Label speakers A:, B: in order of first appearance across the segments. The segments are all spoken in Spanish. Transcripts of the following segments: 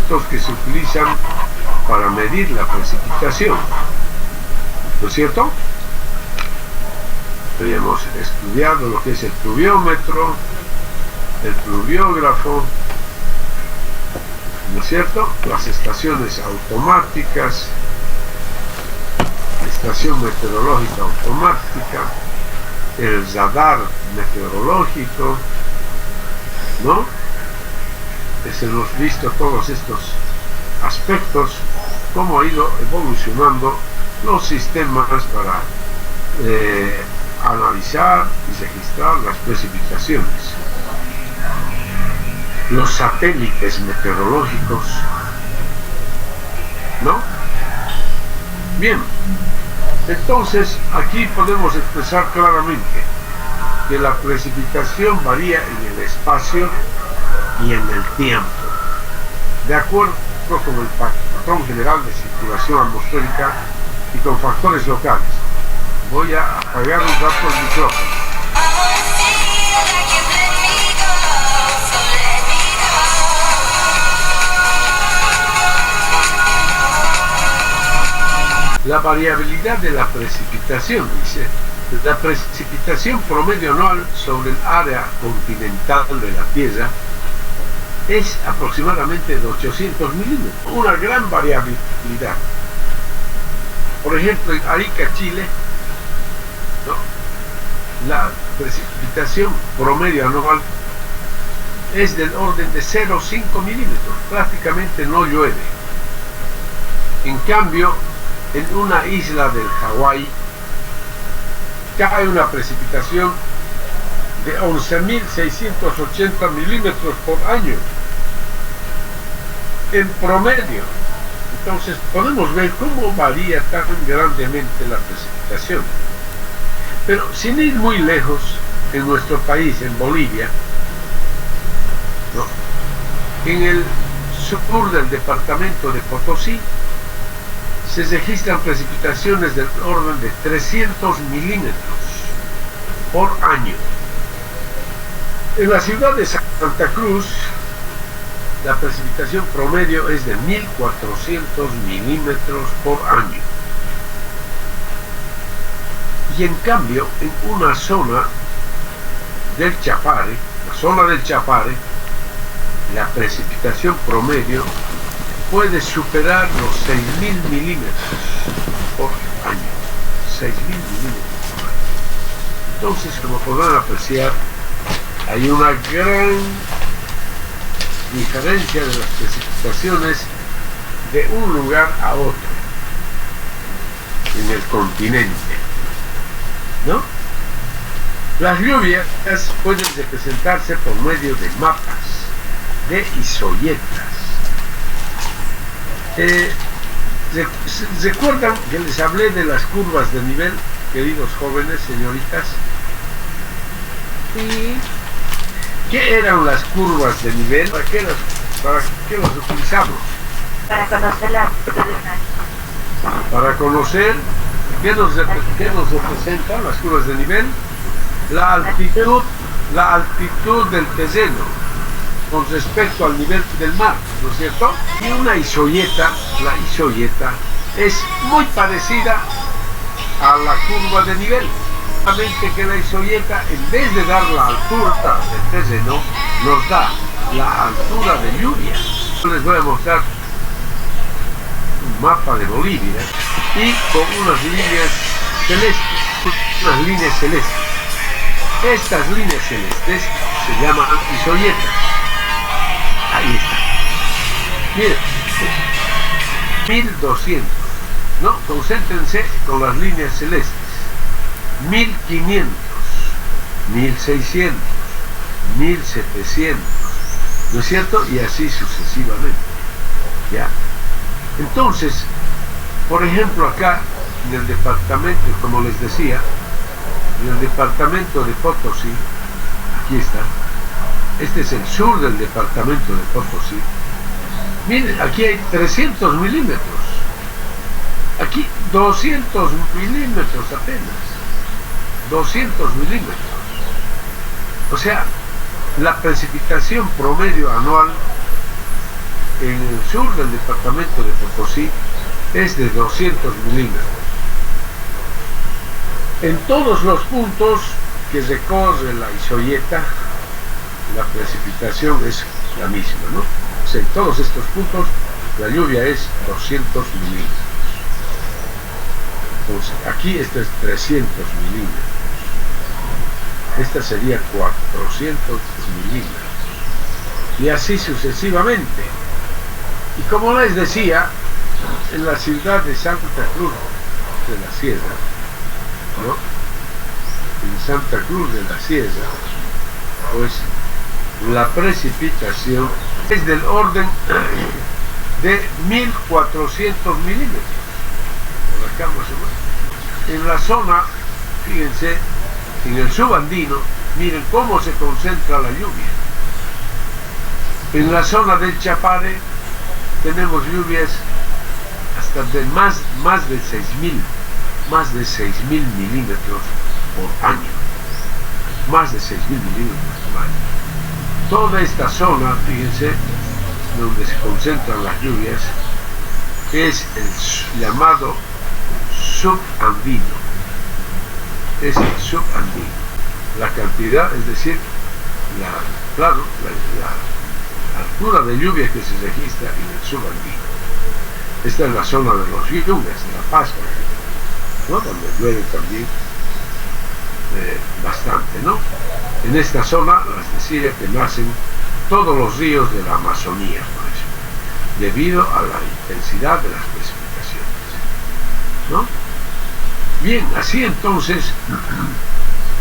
A: instrumentos que se utilizan para medir la precipitación, ¿no es cierto? Habíamos estudiado lo que es el pluviómetro, el pluviógrafo, ¿no es cierto? Las estaciones automáticas, la estación meteorológica automática, el radar meteorológico, ¿no? Hemos visto todos estos aspectos, cómo ha ido evolucionando los sistemas para analizar y registrar las precipitaciones. Los satélites meteorológicos, ¿no? Bien, entonces aquí podemos expresar claramente que la precipitación varía en el espacio y en el tiempo, de acuerdo con el patrón general de circulación atmosférica y con factores locales. Voy a apagar un rato el micrófono. La variabilidad de la precipitación, dice, la precipitación promedio anual sobre el área continental de la Tierra es aproximadamente de 800 milímetros, una gran variabilidad. Por ejemplo, en Arica, Chile, ¿no?, la precipitación promedio anual es del orden de 0,5 milímetros, prácticamente no llueve. En cambio, en una isla del Hawái cae una precipitación de 11.680 milímetros por año en promedio. Entonces podemos ver cómo varía tan grandemente la precipitación. Pero sin ir muy lejos, en nuestro país, en Bolivia, ¿no?, en el sur del departamento de Potosí, se registran precipitaciones del orden de 300 milímetros por año. En la ciudad de Santa Cruz, la precipitación promedio es de 1.400 milímetros por año. Y en cambio, en una zona del Chapare, la zona del Chapare, la precipitación promedio puede superar los 6.000 milímetros por año. 6.000 milímetros por año. Entonces, como podrán apreciar, hay una gran diferencia de las precipitaciones de un lugar a otro en el continente, ¿no? Las lluvias pueden representarse por medio de mapas, de isoyetas. ¿Recuerdan que les hablé de las curvas de nivel, queridos jóvenes, señoritas?
B: Sí.
A: ¿Qué eran las curvas de nivel? ¿Para qué las utilizamos?
B: Para conocer la altitud de una.
A: Para conocer qué nos representan las curvas de nivel, la altitud del terreno con respecto al nivel del mar, ¿no es cierto? Y una isoyeta, la isoyeta, es muy parecida a la curva de nivel, solamente que la isoyeta, en vez de dar la altura del terreno, nos da la altura de lluvia. Yo les voy a mostrar un mapa de Bolivia y con unas líneas celestes, Estas líneas celestes se llaman isoyetas. Ahí está. Miren, 1200, ¿no? Concéntrense con las líneas celestes. 1500, 1600, 1700, ¿no es cierto? Y así sucesivamente. ¿Ya? Entonces, por ejemplo, acá en el departamento, como les decía, en el departamento de Potosí, aquí está. Este es el sur del departamento de Potosí. Miren, aquí hay 300 milímetros. Aquí 200 milímetros apenas. 200 milímetros. O sea, la precipitación promedio anual en el sur del departamento de Potosí es de 200 milímetros. En todos los puntos que recorre la Isoyeta, la precipitación es la misma, ¿no? O sea, en todos estos puntos la lluvia es 200 milímetros. Entonces, aquí esta es 300 milímetros. Esta sería 400 milímetros. Y así sucesivamente. Y como les decía, en la ciudad de Santa Cruz de la Sierra, ¿no? En Santa Cruz de la Sierra, pues la precipitación es del orden de 1400 milímetros. Por acá más o menos. En la zona, fíjense, en el subandino, miren cómo se concentra la lluvia. En la zona del Chapare tenemos lluvias hasta de más de 6.000 milímetros por año. Más de 6.000 milímetros por año. Toda esta zona, fíjense, donde se concentran las lluvias, es el llamado subandino. Es el subandino. La cantidad, es decir, la altura de lluvia que se registra en el subandino. Esta es la zona de los Yungas, de La Paz, por ejemplo, ¿no? Donde llueve también bastante, ¿no? En esta zona les decía que nacen todos los ríos de la Amazonía, por eso, debido a la intensidad de las precipitaciones, ¿no? Bien, así entonces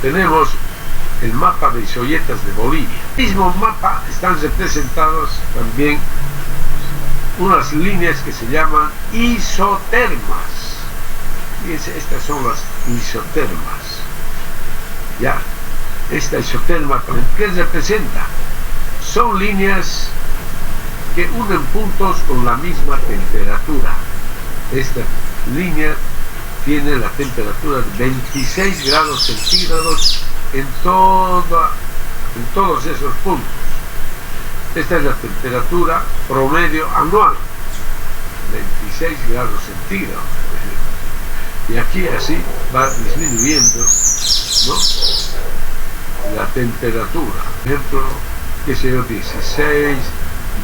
A: tenemos el mapa de isoyetas de Bolivia. En el mismo mapa están representadas también unas líneas que se llaman isotermas. Fíjense, estas son las isotermas. Ya, esta isoterma, ¿qué representa? Son líneas que unen puntos con la misma temperatura. Esta línea tiene la temperatura de 26 grados centígrados en todos esos puntos. Esta es la temperatura promedio anual, 26 grados centígrados, por ejemplo. Y aquí así va disminuyendo, ¿no? La temperatura. Por ejemplo, qué sé yo, 16,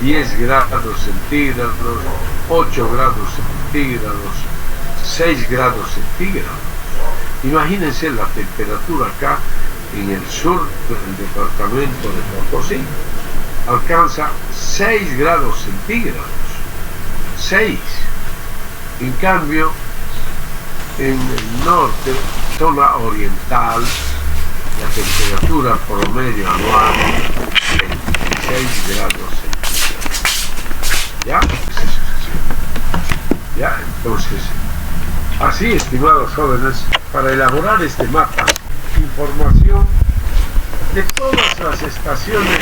A: 10 grados centígrados, 8 grados centígrados, 6 grados centígrados. Imagínense la temperatura acá en el sur del departamento de Potosí. Alcanza 6 grados centígrados. 6. En cambio, en el norte, zona oriental, la temperatura promedio anual 26 grados centígrados. ¿Ya? ¿Ya? Entonces, así, estimados jóvenes, para elaborar este mapa, información de todas las estaciones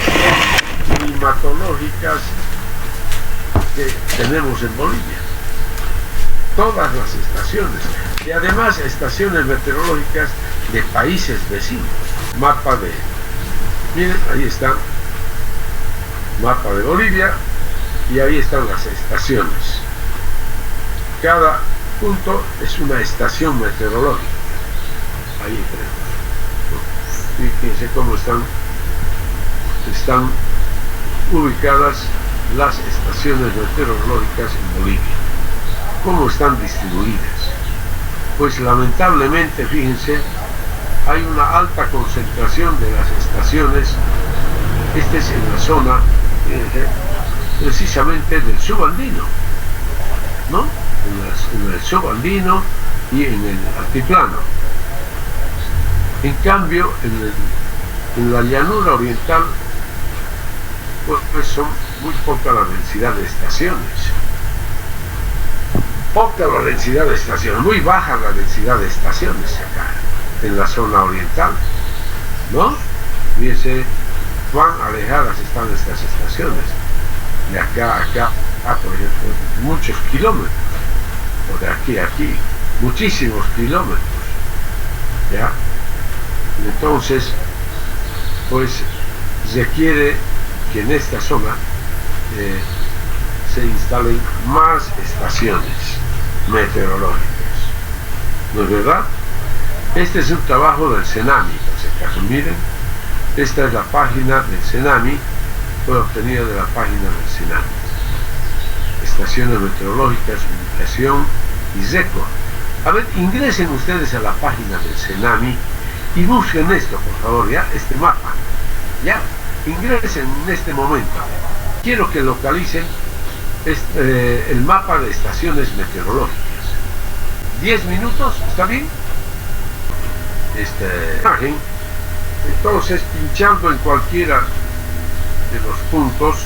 A: climatológicas que tenemos en Bolivia. Todas las estaciones. Y además estaciones meteorológicas de países vecinos. Mapa de... Miren, ahí está. Mapa de Bolivia. Y ahí están las estaciones. Cada punto es una estación meteorológica. Ahí tenemos. Fíjense cómo están ubicadas las estaciones meteorológicas en Bolivia. ¿Cómo están distribuidas? Pues lamentablemente, fíjense, hay una alta concentración de las estaciones. Esta es en la zona, fíjense, precisamente del subandino, ¿no? En el subandino y en el altiplano. En cambio, en la llanura oriental, pues son muy poca la densidad de estaciones. Poca la densidad de estaciones, muy baja la densidad de estaciones acá, en la zona oriental, ¿no? Fíjense cuán alejadas están estas estaciones. De acá a acá, por ejemplo, muchos kilómetros. O de aquí a aquí, muchísimos kilómetros. ¿Ya? Entonces, pues requiere que en esta zona se instalen más estaciones meteorológicas. ¿No es verdad? Este es un trabajo del CENAMI, por si acaso. Miren, esta es la página del CENAMI, fue obtenida de la página del CENAMI. Estaciones meteorológicas, ubicación y récord. A ver, ingresen ustedes a la página del CENAMI y busquen esto, por favor, ya, este mapa. Ya, ingresen en este momento. Quiero que localicen el mapa de estaciones meteorológicas. 10 minutos, ¿está bien? Esta imagen. Entonces, pinchando en cualquiera de los puntos,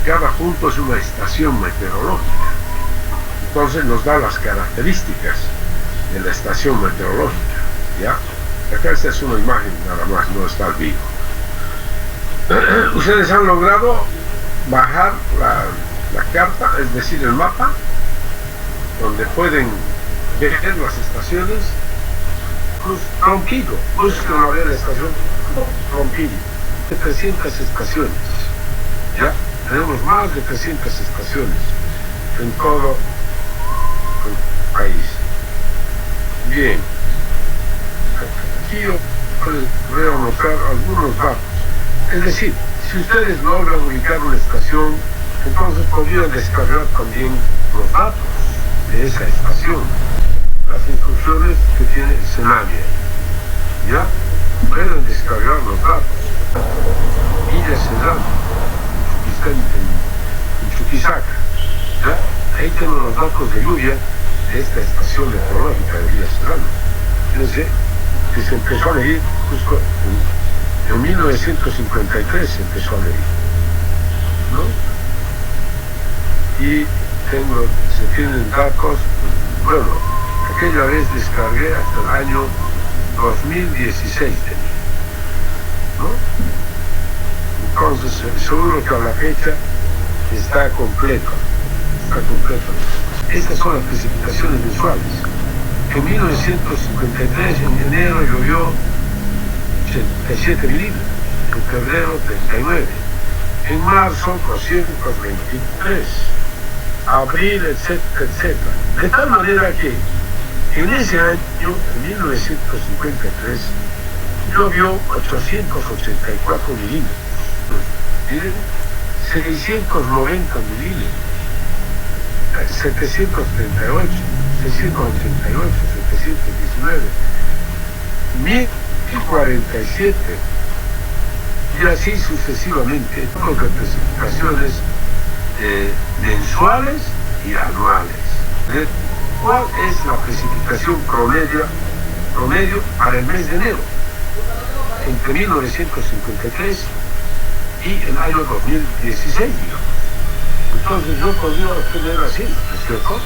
A: cada punto es una estación meteorológica. Entonces nos da las características de la estación meteorológica. ¿Ya? Acá esta es una imagen nada más, no está al vivo. Ustedes han logrado bajar la carta, es decir, el mapa, donde pueden ver las estaciones. Ronquillo, busquen a ver la estación Ronquillo, de 300 estaciones. Ya, tenemos más de 300 estaciones en todo el país. Bien, aquí yo voy a mostrar algunos datos. Es decir, si ustedes logran ubicar una estación, entonces podrían descargar también los datos de esa estación, las instrucciones que tiene el CENAMI. ¿Ya? Pueden descargar los datos. Villa Serrano, en Chuquisaca. ¿Ya? Ahí tengo los datos de lluvia de esta estación meteorológica de Villa Serrano. Fíjense que se empezó a medir justo en 1953 se empezó a medir, ¿no? Y se tienen datos, bueno, aquella vez descargué hasta el año 2016 ¿no? Entonces seguro que a la fecha está completo. Estas son las precipitaciones mensuales. En 1953 en enero llovió 87 milímetros, en febrero 39, en marzo 223, abril, etcétera. De tal manera que en ese año, en 1953, llovió 884 milímetros. Miren, 690 milímetros, 738, 688, 719, 1047, y así sucesivamente, con precipitaciones mensuales y anuales. ¿Cuál es la precipitación promedio para el mes de enero? Entre 1953 y el año 2016, digamos. Entonces yo podría obtener así, ¿no es cierto?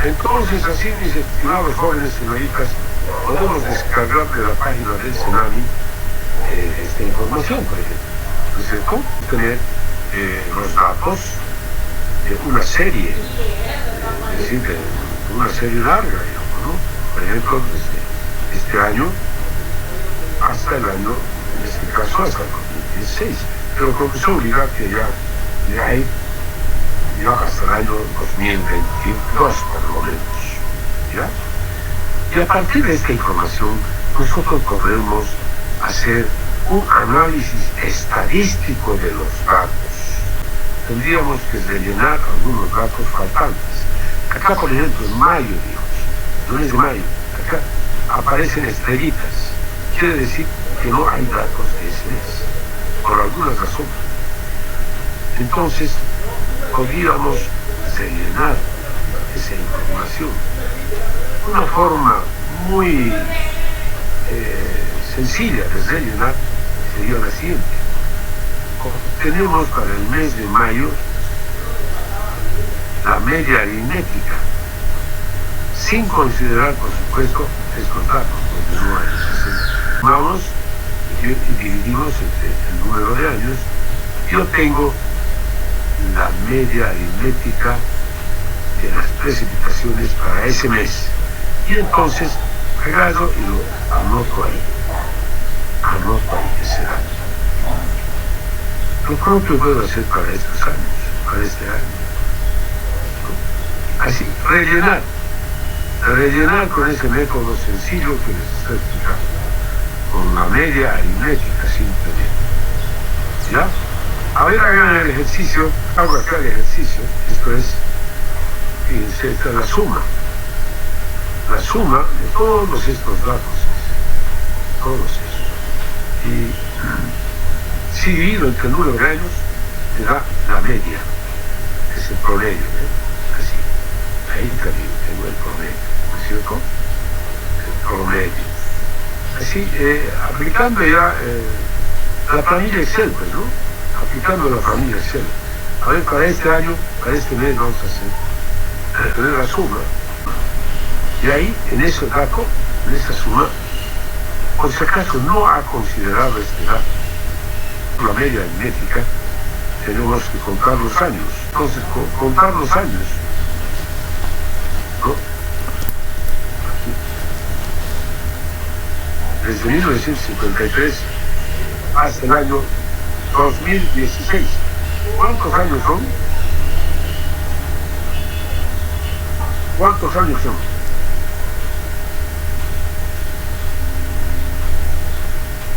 A: Entonces, así, mis estimados jóvenes señoritas, podemos descargar de la página del CENAMI esta información, por ejemplo, ¿no es cierto? Tener los datos de una serie, es decir, de una serie larga, digamos, ¿no? Por ejemplo, desde este año hasta el año, en este caso hasta el 2016, pero comenzó a obligar que ya de ahí hasta el año 2022 por lo menos, ¿ya? Y a partir de esta información nosotros podremos hacer un análisis estadístico de los datos. Tendríamos que rellenar algunos datos faltantes. Acá, por ejemplo, en mayo, digamos, el mes de mayo, acá aparecen estrellitas. Quiere decir que no hay datos de ese mes, por alguna razón. Entonces, podríamos rellenar esa información. Una forma muy sencilla de rellenar sería la siguiente. Tenemos para el mes de mayo la media aritmética, sin considerar, por supuesto, estos datos, porque no hay. Vamos y dividimos entre el número de años. Yo tengo la media aritmética de las precipitaciones para ese mes. Y entonces agarro y lo anoto ahí ese dato. Lo propio puedo hacer para estos años, para este año. Así, rellenar con ese método sencillo que les estoy explicando, con la media aritmética simplemente. ¿Ya? A ver, hagan el ejercicio, hago acá el ejercicio, esto es, fíjense, esta es la suma de todos estos datos, todos esos. Y si divido entre el número de años, me da la media, es el promedio, así. Ahí también tengo el promedio, ¿no es cierto? El promedio. Así, aplicando ya la planilla Excel, pues, ¿no? Aplicando la planilla Excel. A ver, para este año, para este mes vamos a hacer, tener la suma. Y ahí, en ese dato, en esa suma, por si acaso no ha considerado este dato, la media aritmética, tenemos que contar los años. Entonces, contar los años, ¿no? Aquí. Desde 1953 hasta el año 2016. ¿Cuántos años son? ¿Cuántos años son?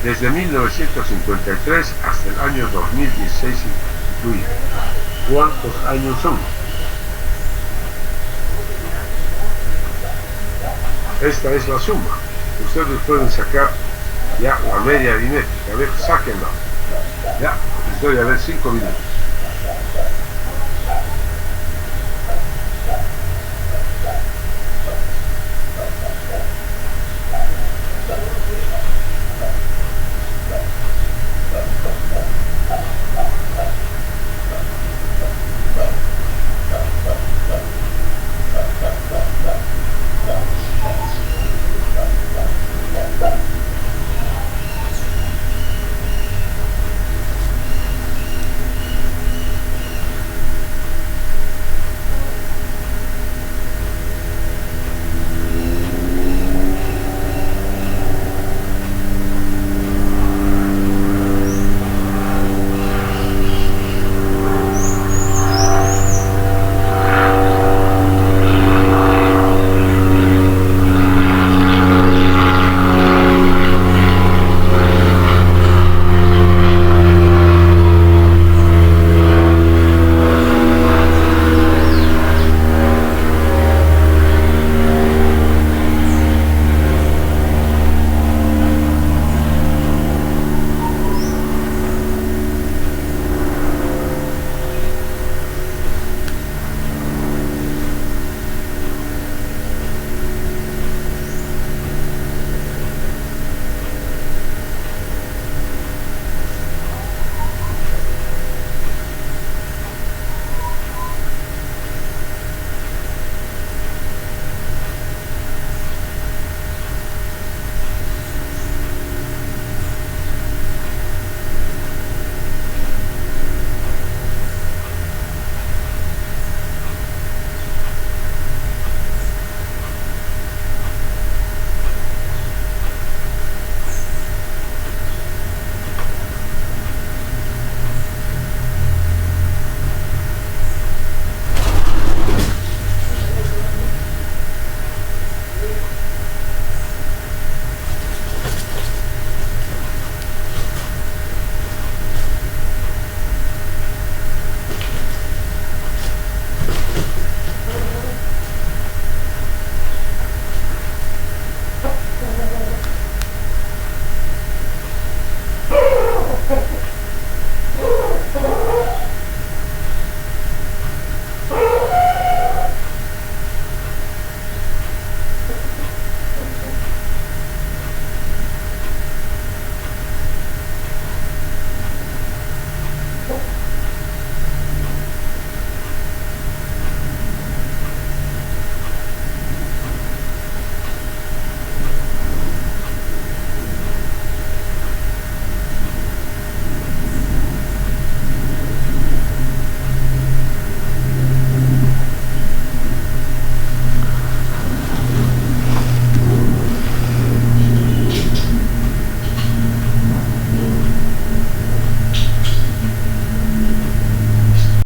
A: Desde 1953 hasta el año 2016 incluido. ¿Cuántos años son? Esta es la suma. Ustedes pueden sacar ya la media aritmética. A ver, sáquenla. Ya, les doy a ver 5 minutos.